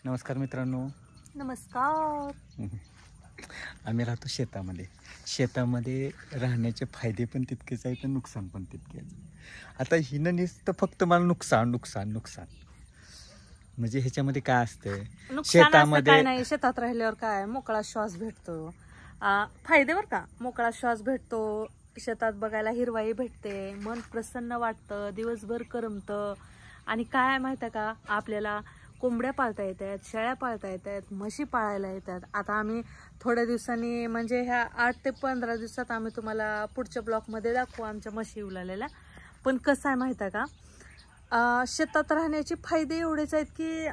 नमस्कार मित्रांनो. नमस्कार. आम्ही राहतो शेतामध्ये. शेतामध्ये राहण्याचे फायदे पण तितकेच आहेत आणि नुकसान पण तितकेच. आता हिनं नुसतं फक्त मला नुकसान नुकसान नुकसान म्हणजे ह्याच्यामध्ये काय असतंय शेतामध्ये काय नाही, शेतात राहिल्यावर काय मोकळा श्वास भेटतो. फायदे बर का, मोकळा श्वास भेटतो, शेतात बघायला हिरवाई भेटते, मन प्रसन्न वाटतं, दिवसभर करमतं. आणि काय माहिती का, आपल्याला कोंबड्या पाळता येतात, शेळ्या पाळता येतात, म्हशी पाळायला येतात. आता आम्ही थोड्या दिवसांनी म्हणजे ह्या 8 ते 15 दिवसात आम्ही तुम्हाला पुढच्या ब्लॉकमध्ये दाखवू आमच्या म्हशी उलालेल्या. पण कसं आहे माहिती आहे का, शेतात राहण्याचे फायदे एवढेच आहेत की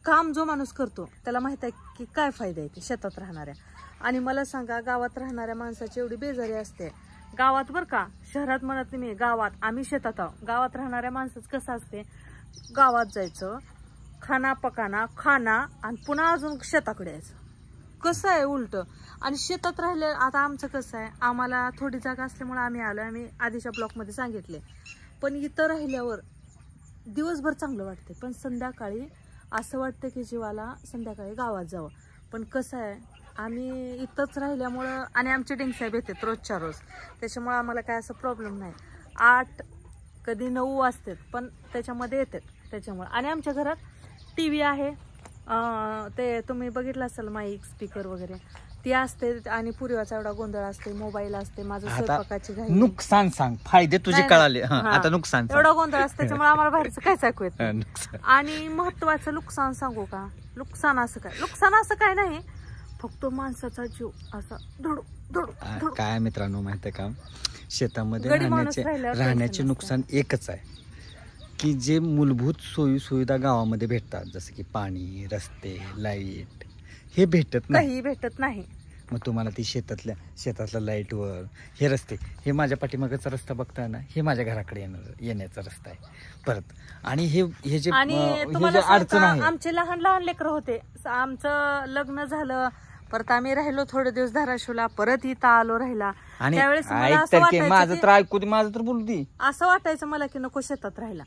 काम जो माणूस करतो त्याला माहित आहे की काय फायदे आहेत शेतात राहणाऱ्या. आणि मला सांगा, गावात राहणाऱ्या माणसाची एवढी बेजारी असते गावात बरं का, शहरात म्हणत नाही मी, गावात आम्ही शेतात आहोत. गावात राहणाऱ्या माणसाचं कसं असते, गावात जायचं, खाना पकाना खाना आणि पुन्हा अजून शेताकडे यायचं. कसं आहे उलट. आणि शेतात राहिले, आता आमचं कसं आहे, आम्हाला थोडी जागा असल्यामुळे आम्ही आलो, आम्ही आधीच्या ब्लॉकमध्ये सांगितले. पण इथं राहिल्यावर दिवसभर चांगलं वाटते, पण संध्याकाळी असं वाटतं की जीवाला संध्याकाळी गावात जावं. पण कसं आहे, आम्ही इथंच राहिल्यामुळं आणि आमचे डिंगसाहेब येतात रोजच्या रोज, त्याच्यामुळं आम्हाला काय असं प्रॉब्लेम नाही. 8 कधी 9 वाजतात पण त्याच्यामध्ये येतात त्याच्यामुळं. आणि आमच्या घरात TV आहे, ते तुम्ही बघितलं असेल, माईक स्पीकर वगैरे ती असते. आणि पूर्वाचा एवढा गोंधळ असते, मोबाईल असते, माझं स्वयंपाकाची घाई. नुकसान सांग, फायदे तुझे कळाले. आता नुकसान एवढा गोंधळ असते त्याच्यामुळे आम्हाला बाहेरचं काहीच ऐकू येत नाही. आणि महत्वाचं नुकसान सांगू का, नुकसान असं काय नाही, फक्त माणसाचा जीव असा धडू धडू धडू. काय मित्रांनो माहिती आहे का, शेतामध्ये राहण्याचे नुकसान एकच आहे की जे मूलभूत सोयी सुविधा गावामध्ये भेटतात, जसं की पाणी, रस्ते, लाईट, हे भेटत नाही, काही भेटत नाही. मग तुम्हाला ती शेतातल्या लाईटवर हे रस्ते, हे माझ्या पाठीमागचा रस्ता बघताय ना, हे माझ्या घराकडे येण्याचा रस्ता आहे परत. आणि हे जे अडचण आहे, आमचे लहान लहान लेकरं होते, आमचं लग्न झालं, परत आम्ही राहिलो थोडे दिवस धाराशिवला, परत इथं आलो राहिला. आणि त्यावेळेस माझं तर ऐकू दे, माझं तर बोलू दे. असं वाटायचं मला की नको शेतात राहिला,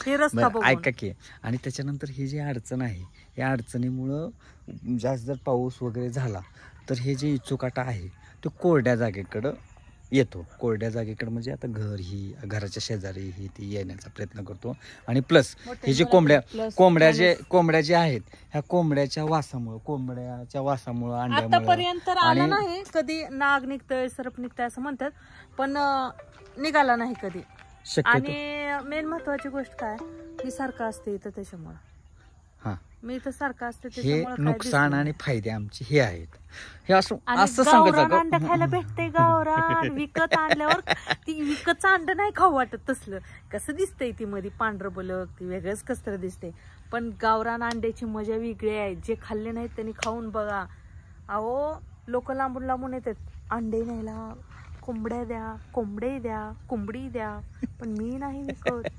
हे रस्ता बघून. ऐका की, आणि त्याच्यानंतर ही जी अडचण आहे, या अडचणीमुळं जास्त जर पाऊस वगैरे झाला तर हे जे इचुकाटा आहे तो कोरड्या जागेकडं येतो. कोरड्या जागेकडे म्हणजे आता घराच्या शेजारी ही ती येण्याचा प्रयत्न करतो. आणि प्लस हे जे कोंबड्या जे आहेत, ह्या कोंबड्याच्या वासामुळं अंड्यामुळं आतापर्यंत आलं नाही कधी. नाग निघतंय, सरप निघतंय असं म्हणतात, पण निघाला नाही कधी. आणि मेन महत्वाची गोष्ट काय, मी सारखं असते इथं, त्याच्यामुळं मी इथं सारखं असते. हे नुकसान आणि फायदे आमचे हे आहेत. हे असं गावरान अंड खायला भेटते. गावरान विकत आणल्यावर ती विकतचं अंड नाही खाऊ वाटत. तसलं कसं दिसतंय, ती मध्ये पांढरं बलक, ती वेगळंच कसं दिसते. पण गावरान अंड्याची मजा वेगळी आहे. जे खाल्ले नाहीत त्यांनी खाऊन बघा. अहो, लोक लांबून लांबून येतात अंडे न्यायला, कोंबड्या द्या, कोंबडे द्या, कोंबडी द्या, पण मी नाही विकत.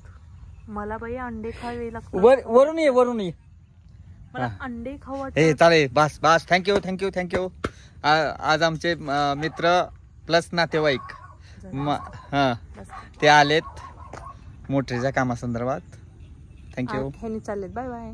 मला बाई अंडे खावे लागतात. वरून ये मला अंडे खाऊ वाटत. चालेल, बस. थँक्यू. आज आमचे मित्र प्लस नातेवाईक ते आलेत मोटरीच्या कामासंदर्भात. थँक्यू. ह्यांनी चाललेत. Bye bye.